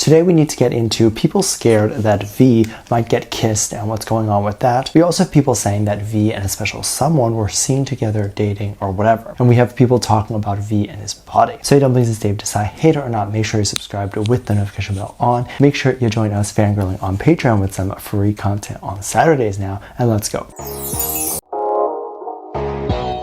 Today we need to get into people scared that V might get kissed and what's going on with that. We also have people saying that V and a special someone were seen together dating or whatever. And we have people talking about V and his body. So hey Dumplings, it's Dave. Decide hate it or not, make sure you're subscribed with the notification bell on. Make sure you join us fangirling on Patreon with some free content on Saturdays now, and let's go.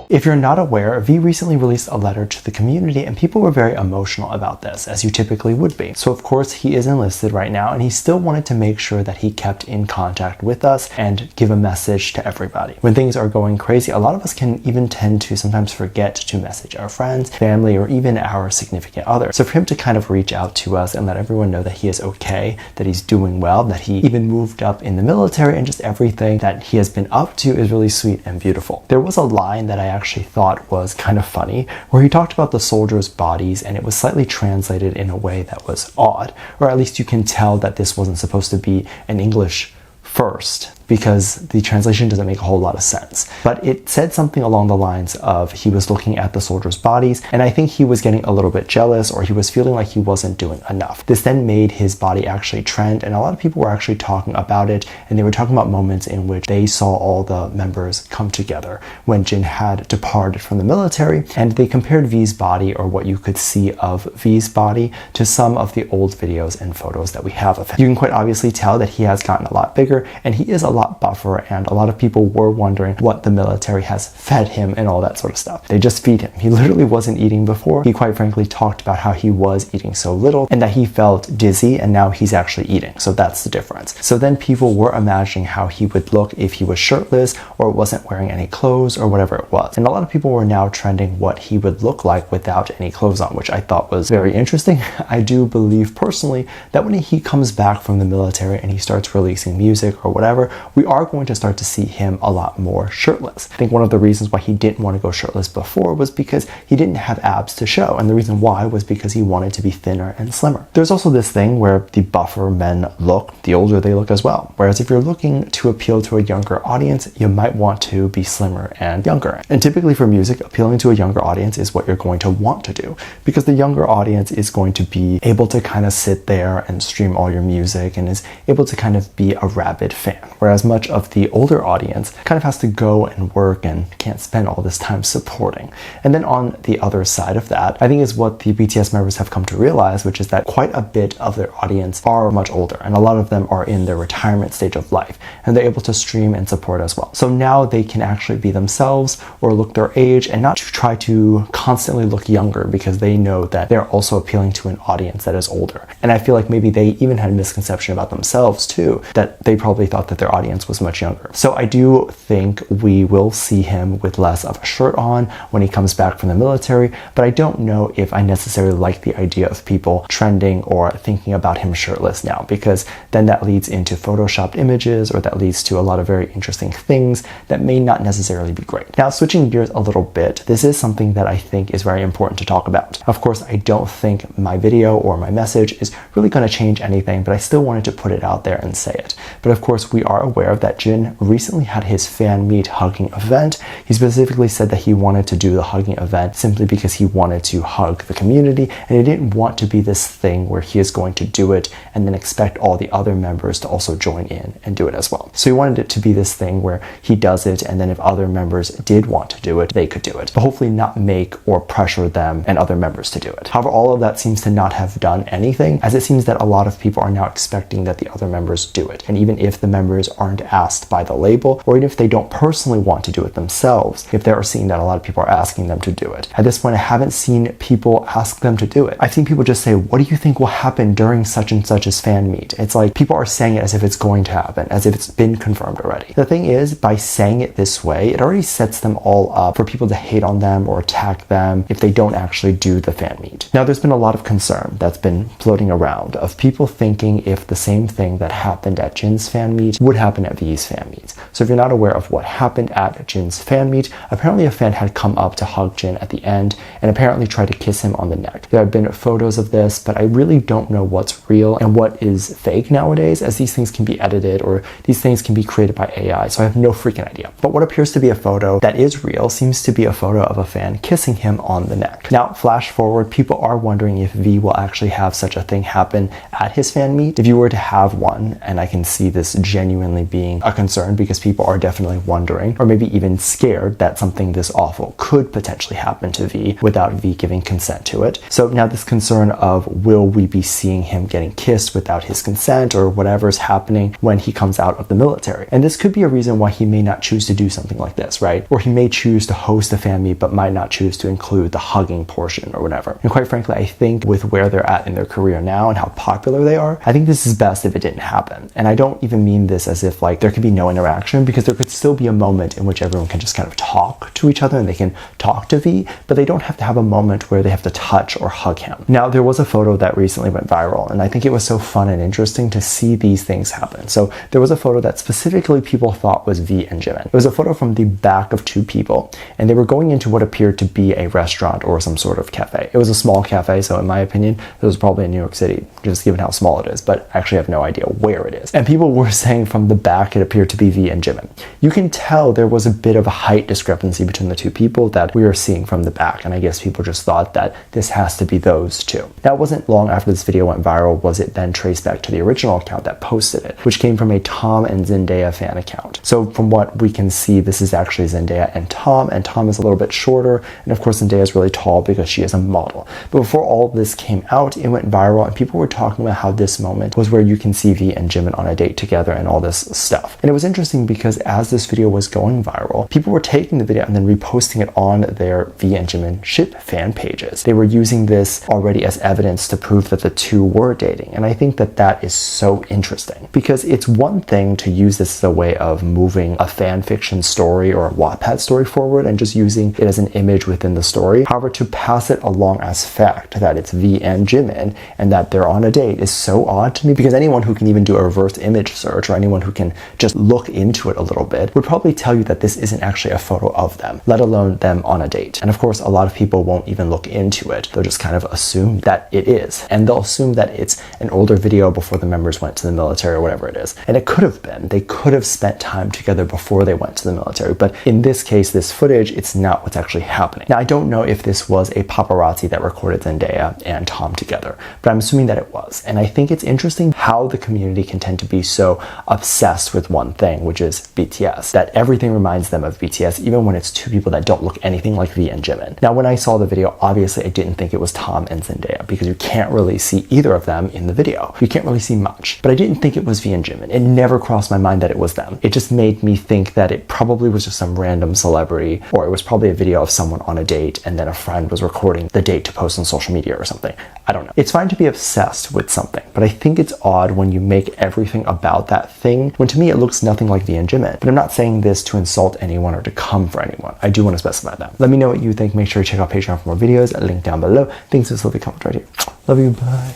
If you're not aware, V recently released a letter to the community and people were very emotional about this, as you typically would be. So of course he is enlisted right now and he still wanted to make sure that he kept in contact with us and give a message to everybody. When things are going crazy, a lot of us can even tend to sometimes forget to message our friends, family, or even our significant other. So for him to kind of reach out to us and let everyone know that he is okay, that he's doing well, that he even moved up in the military and just everything that he has been up to is really sweet and beautiful. There was a line that I actually thought was kind of funny where he talked about the soldiers' bodies and it was slightly translated in a way that was odd, or at least you can tell that this wasn't supposed to be an English first, because the translation doesn't make a whole lot of sense. But it said something along the lines of he was looking at the soldiers' bodies, and I think he was getting a little bit jealous, or he was feeling like he wasn't doing enough. This then made his body actually trend, and a lot of people were actually talking about it, and they were talking about moments in which they saw all the members come together when Jin had departed from the military, and they compared V's body, or what you could see of V's body, to some of the old videos and photos that we have of him. You can quite obviously tell that he has gotten a lot bigger, and he is a lot buffer, and a lot of people were wondering what the military has fed him and all that sort of stuff. They just feed him. He literally wasn't eating before. He quite frankly talked about how he was eating so little and that he felt dizzy, and now he's actually eating. So that's the difference. So then people were imagining how he would look if he was shirtless or wasn't wearing any clothes or whatever it was. And a lot of people were now trending what he would look like without any clothes on, which I thought was very interesting. I do believe personally that when he comes back from the military and he starts releasing music or whatever, we are going to start to see him a lot more shirtless. I think one of the reasons why he didn't want to go shirtless before was because he didn't have abs to show, and the reason why was because he wanted to be thinner and slimmer. There's also this thing where the buffer men look, the older they look as well. Whereas if you're looking to appeal to a younger audience, you might want to be slimmer and younger. And typically for music, appealing to a younger audience is what you're going to want to do, because the younger audience is going to be able to kind of sit there and stream all your music and is able to kind of be a rabid fan. Whereas much of the older audience kind of has to go and work and can't spend all this time supporting. And then on the other side of that, I think is what the BTS members have come to realize, which is that quite a bit of their audience are much older, and a lot of them are in their retirement stage of life, and they're able to stream and support as well. So now they can actually be themselves or look their age and not to try to constantly look younger, because they know that they're also appealing to an audience that is older. And I feel like maybe they even had a misconception about themselves too, that they probably thought that their audience was much younger. So I do think we will see him with less of a shirt on when he comes back from the military, but I don't know if I necessarily like the idea of people trending or thinking about him shirtless now, because then that leads into photoshopped images, or that leads to a lot of very interesting things that may not necessarily be great. Now, switching gears a little bit, this is something that I think is very important to talk about. Of course, I don't think my video or my message is really going to change anything, but I still wanted to put it out there and say it. But of course, we are aware that Jin recently had his fan meet hugging event. He specifically said that he wanted to do the hugging event simply because he wanted to hug the community, and he didn't want to be this thing where he is going to do it and then expect all the other members to also join in and do it as well. So he wanted it to be this thing where he does it, and then if other members did want to do it, they could do it, but hopefully not make or pressure them and other members to do it. However, all of that seems to not have done anything, as it seems that a lot of people are now expecting that the other members do it. And even if the members aren't asked by the label, or even if they don't personally want to do it themselves, if they're seeing that a lot of people are asking them to do it. At this point, I haven't seen people ask them to do it. I've seen people just say, what do you think will happen during such and such's fan meet? It's like people are saying it as if it's going to happen, as if it's been confirmed already. The thing is, by saying it this way, it already sets them all up for people to hate on them or attack them if they don't actually do the fan meet. Now, there's been a lot of concern that's been floating around of people thinking if the same thing that happened at Jin's fan meet would happen happen at V's fan meets. So if you're not aware of what happened at Jin's fan meet, apparently a fan had come up to hug Jin at the end and apparently tried to kiss him on the neck. There have been photos of this, but I really don't know what's real and what is fake nowadays, as these things can be edited or these things can be created by AI, so I have no freaking idea. But what appears to be a photo that is real seems to be a photo of a fan kissing him on the neck. Now, flash forward, people are wondering if V will actually have such a thing happen at his fan meet. If you were to have one, and I can see this genuinely being a concern because people are definitely wondering, or maybe even scared that something this awful could potentially happen to V without V giving consent to it. So now this concern of will we be seeing him getting kissed without his consent or whatever's happening when he comes out of the military. And this could be a reason why he may not choose to do something like this, right? Or he may choose to host a fan meet but might not choose to include the hugging portion or whatever. And quite frankly, I think with where they're at in their career now and how popular they are, I think this is best if it didn't happen. And I don't even mean this as if like there could be no interaction, because there could still be a moment in which everyone can just kind of talk to each other and they can talk to V, but they don't have to have a moment where they have to touch or hug him. Now, there was a photo that recently went viral, and I think it was so fun and interesting to see these things happen. So there was a photo that specifically people thought was V and Jimin. It was a photo from the back of two people, and they were going into what appeared to be a restaurant or some sort of cafe. It was a small cafe, so in my opinion, it was probably in New York City, just given how small it is, but I actually have no idea where it is. And people were saying from the back it appeared to be V and Jimin. You can tell there was a bit of a height discrepancy between the two people that we were seeing from the back, and I guess people just thought that this has to be those two. That wasn't long after this video went viral was it then traced back to the original account that posted it, which came from a Tom and Zendaya fan account. So from what we can see, this is actually Zendaya and Tom is a little bit shorter, and of course Zendaya is really tall because she is a model. But before all this came out, it went viral and people were talking about how this moment was where you can see V and Jimin on a date together and all this stuff. And it was interesting because as this video was going viral, people were taking the video and then reposting it on their V and Jimin ship fan pages. They were using this already as evidence to prove that the two were dating. And I think that that is so interesting because it's one thing to use this as a way of moving a fan fiction story or a Wattpad story forward and just using it as an image within the story. However, to pass it along as fact that it's V and Jimin and that they're on a date is so odd to me, because anyone who can even do a reverse image search or anyone who can just look into it a little bit would probably tell you that this isn't actually a photo of them, let alone them on a date. And of course, a lot of people won't even look into it. They'll just kind of assume that it is. And they'll assume that it's an older video before the members went to the military or whatever it is. And it could have been. They could have spent time together before they went to the military. But in this case, this footage, it's not what's actually happening. Now, I don't know if this was a paparazzi that recorded Zendaya and Tom together, but I'm assuming that it was. And I think it's interesting how the community can tend to be so obsessed with one thing, which is BTS, that everything reminds them of BTS, even when it's two people that don't look anything like V and Jimin. Now, when I saw the video, obviously I didn't think it was Tom and Zendaya because you can't really see either of them in the video. You can't really see much, but I didn't think it was V and Jimin. It never crossed my mind that it was them. It just made me think that it probably was just some random celebrity, or it was probably a video of someone on a date and then a friend was recording the date to post on social media or something. I don't know. It's fine to be obsessed with something, but I think it's odd when you make everything about that thing, when to me it looks nothing like V and Jimin. But I'm not saying this to insult anyone or to come for anyone. I do want to specify that. Let me know what you think. Make sure you check out Patreon for more videos. Link down below. Thanks for this lovely comment right here. Love you. Bye.